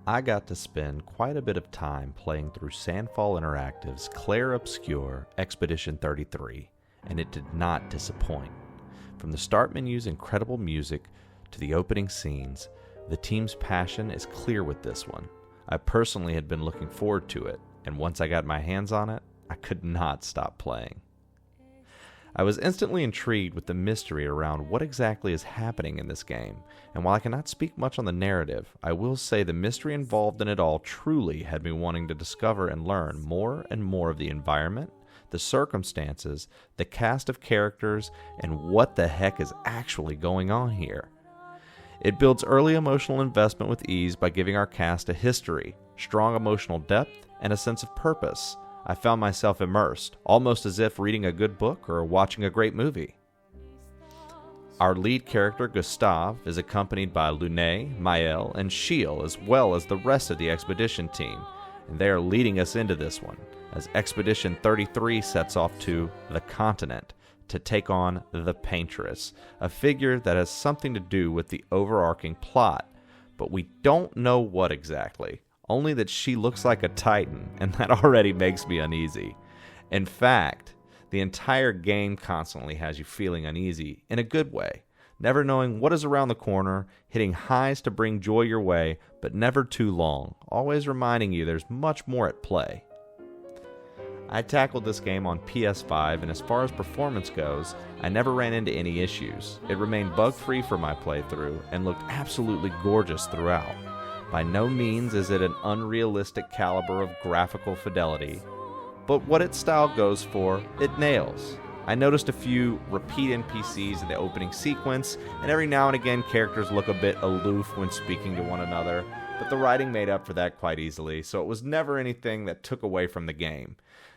I got to spend quite a bit of time playing through Sandfall Interactive's Clair Obscur Expedition 33, and it did not disappoint. From the start menu's incredible music to the opening scenes, the team's passion is clear with this one. I personally had been looking forward to it, and once I got my hands on it, I could not stop playing. I was instantly intrigued with the mystery around what exactly is happening in this game, and while I cannot speak much on the narrative, I will say the mystery involved in it all truly had me wanting to discover and learn more and more of the environment, the circumstances, the cast of characters, and what the heck is actually going on here. It builds early emotional investment with ease by giving our cast a history, strong emotional depth, and a sense of purpose. I found myself immersed, almost as if reading a good book or watching a great movie. Our lead character, Gustave, is accompanied by Lune, Maël, and Shiel, as well as the rest of the expedition team, and they are leading us into this one, as Expedition 33 sets off to the continent to take on the Paintress, a figure that has something to do with the overarching plot, but we don't know what exactly. Only that she looks like a titan, and that already makes me uneasy. In fact, the entire game constantly has you feeling uneasy in a good way, never knowing what is around the corner, hitting highs to bring joy your way, but never too long, always reminding you there's much more at play. I tackled this game on PS5, and as far as performance goes, I never ran into any issues. It remained bug-free for my playthrough, and looked absolutely gorgeous throughout. By no means is it an unrealistic caliber of graphical fidelity, but what its style goes for, it nails. I noticed a few repeat NPCs in the opening sequence, and every now and again characters look a bit aloof when speaking to one another, but the writing made up for that quite easily, so it was never anything that took away from the game.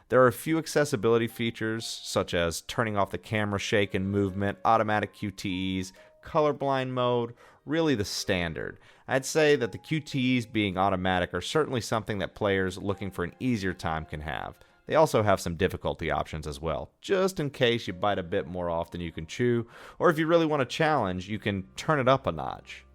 There are a few accessibility features, such as turning off the camera shake and movement, automatic QTEs, colorblind mode, really the standard. I'd say that the QTEs being automatic are certainly something that players looking for an easier time can have. They also have some difficulty options as well, just in case you bite a bit more off than you can chew, or if you really want a challenge, you can turn it up a notch.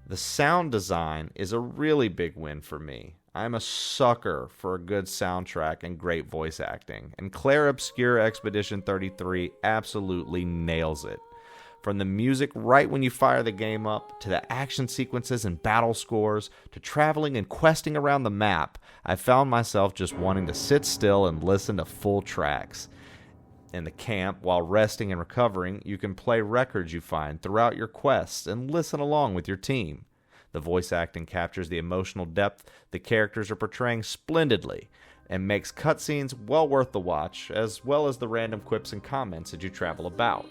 The sound design is a really big win for me. I'm a sucker for a good soundtrack and great voice acting, and Clair Obscur Expedition 33 absolutely nails it. From the music right when you fire the game up, to the action sequences and battle scores, to traveling and questing around the map, I found myself just wanting to sit still and listen to full tracks. In the camp, while resting and recovering, you can play records you find throughout your quests and listen along with your team. The voice acting captures the emotional depth the characters are portraying splendidly, and makes cutscenes well worth the watch, as well as the random quips and comments as you travel about.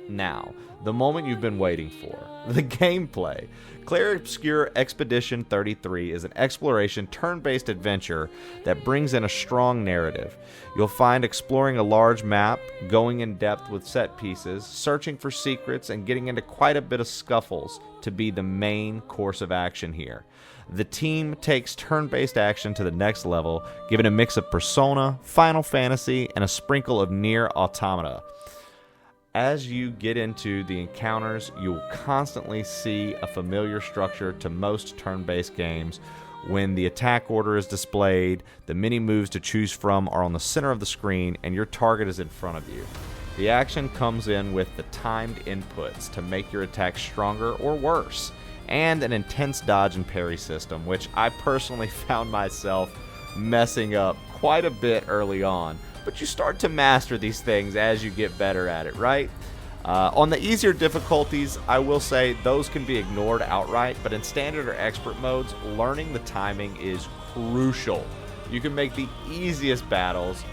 Now, the moment you've been waiting for, the gameplay. Clair Obscur Expedition 33 is an exploration turn-based adventure that brings in a strong narrative. You'll find exploring a large map, going in depth with set pieces, searching for secrets, and getting into quite a bit of scuffles to be the main course of action here. The team takes turn-based action to the next level, given a mix of Persona, Final Fantasy, and a sprinkle of Nier Automata. As you get into the encounters, you will constantly see a familiar structure to most turn-based games. When the attack order is displayed, the many moves to choose from are on the center of the screen, and your target is in front of you. The action comes in with the timed inputs to make your attack stronger or worse, and an intense dodge and parry system, which I personally found myself messing up quite a bit early on. But you start to master these things as you get better at it, right? On the easier difficulties, I will say those can be ignored outright, but in standard or expert modes, learning the timing is crucial. You can make the easiest battles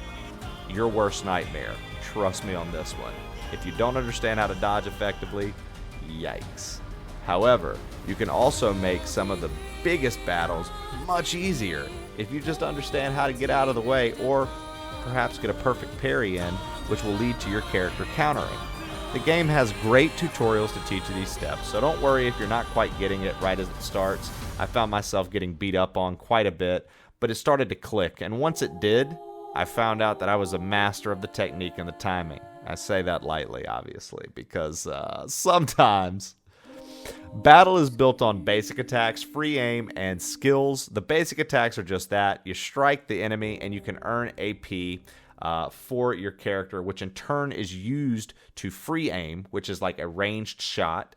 your worst nightmare. Trust me on this one. If you don't understand how to dodge effectively, yikes. However, you can also make some of the biggest battles much easier if you just understand how to get out of the way, or perhaps get a perfect parry in, which will lead to your character countering. The game has great tutorials to teach you these steps, so don't worry if you're not quite getting it right as it starts. I found myself getting beat up on quite a bit, but it started to click, and once it did, I found out that I was a master of the technique and the timing. I say that lightly, obviously, because sometimes Battle is built on basic attacks, free aim, and skills. The basic attacks are just that. You strike the enemy, and you can earn AP for your character, which in turn is used to free aim, which is like a ranged shot,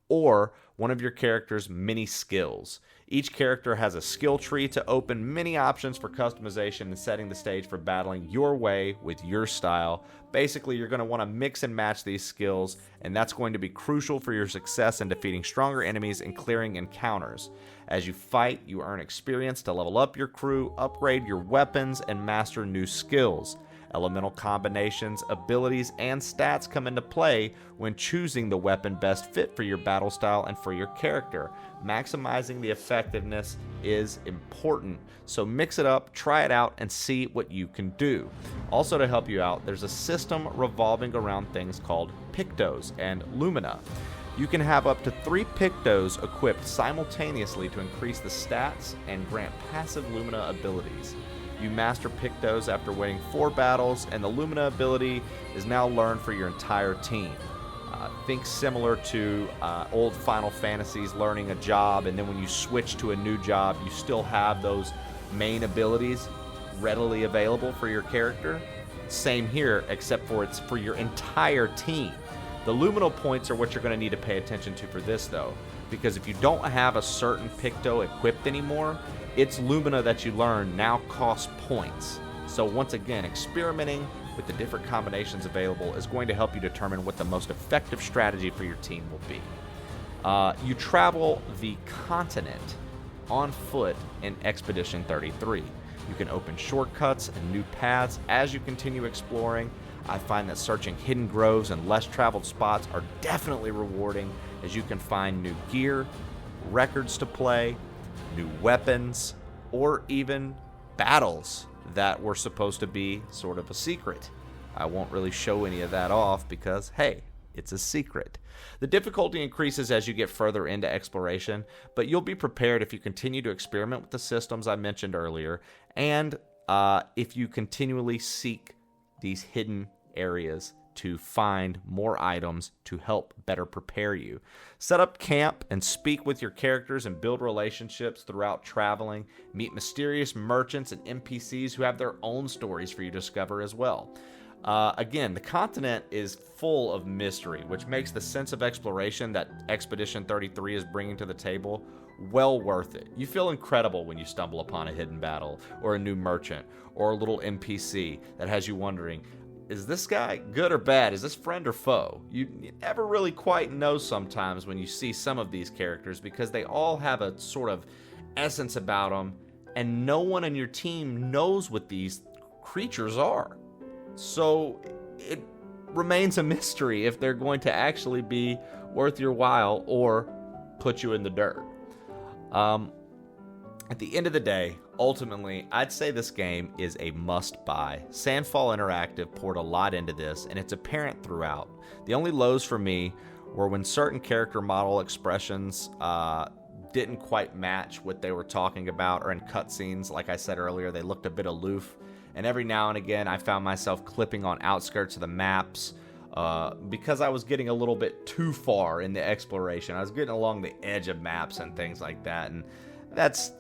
or one of your character's many skills. Each character has a skill tree to open many options for customization and setting the stage for battling your way with your style. Basically, you're going to want to mix and match these skills, and that's going to be crucial for your success in defeating stronger enemies and clearing encounters. As you fight, you earn experience to level up your crew, upgrade your weapons, and master new skills. Elemental combinations, abilities, and stats come into play when choosing the weapon best fit for your battle style and for your character. Maximizing the effectiveness is important, so mix it up, try it out, and see what you can do. Also, to help you out, there's a system revolving around things called Pictos and Lumina. You can have up to 3 Pictos equipped simultaneously to increase the stats and grant passive Lumina abilities. You master Pictos after winning 4 battles, and the Lumina ability is now learned for your entire team. Think similar to old Final Fantasies, learning a job, and then when you switch to a new job, you still have those main abilities readily available for your character. Same here, except for it's for your entire team. The Luminal points are what you're going to need to pay attention to for this, though, because if you don't have a certain Picto equipped anymore, its Lumina that you learn now costs points. So once again, experimenting with the different combinations available is going to help you determine what the most effective strategy for your team will be. You travel the continent on foot in Expedition 33. You can open shortcuts and new paths as you continue exploring. I find that searching hidden groves and less traveled spots are definitely rewarding, as you can find new gear, records to play, new weapons, or even battles that were supposed to be sort of a secret. I won't really show any of that off because, hey, it's a secret. The difficulty increases as you get further into exploration, but you'll be prepared if you continue to experiment with the systems I mentioned earlier, and if you continually seek these hidden areas to find more items to help better prepare you. Set up camp and speak with your characters and build relationships throughout traveling. Meet mysterious merchants and NPCs who have their own stories for you to discover as well. Again, the continent is full of mystery, which makes the sense of exploration that Expedition 33 is bringing to the table well worth it. You feel incredible when you stumble upon a hidden battle, or a new merchant, or a little NPC that has you wondering, is this guy good or bad? Is this friend or foe? You never really quite know sometimes when you see some of these characters, because they all have a sort of essence about them, and no one on your team knows what these creatures are. So it remains a mystery if they're going to actually be worth your while or put you in the dirt. At the end of the day, ultimately, I'd say this game is a must-buy. Sandfall Interactive poured a lot into this, and it's apparent throughout. The only lows for me were when certain character model expressions didn't quite match what they were talking about, or in cutscenes, like I said earlier, they looked a bit aloof. And every now and again, I found myself clipping on outskirts of the maps because I was getting a little bit too far in the exploration. I was getting along the edge of maps and things like that, and that's,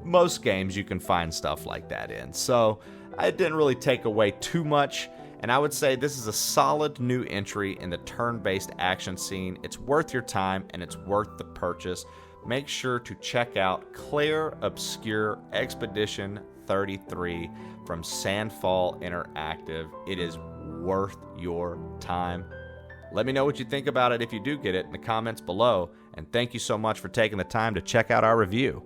most games you can find stuff like that in. So it didn't really take away too much, and I would say this is a solid new entry in the turn-based action scene. It's worth your time, and it's worth the purchase. Make sure to check out Clair, Obscur, Expedition 33 from Sandfall Interactive. It is worth your time. Let me know what you think about it if you do get it in the comments below, and thank you so much for taking the time to check out our review.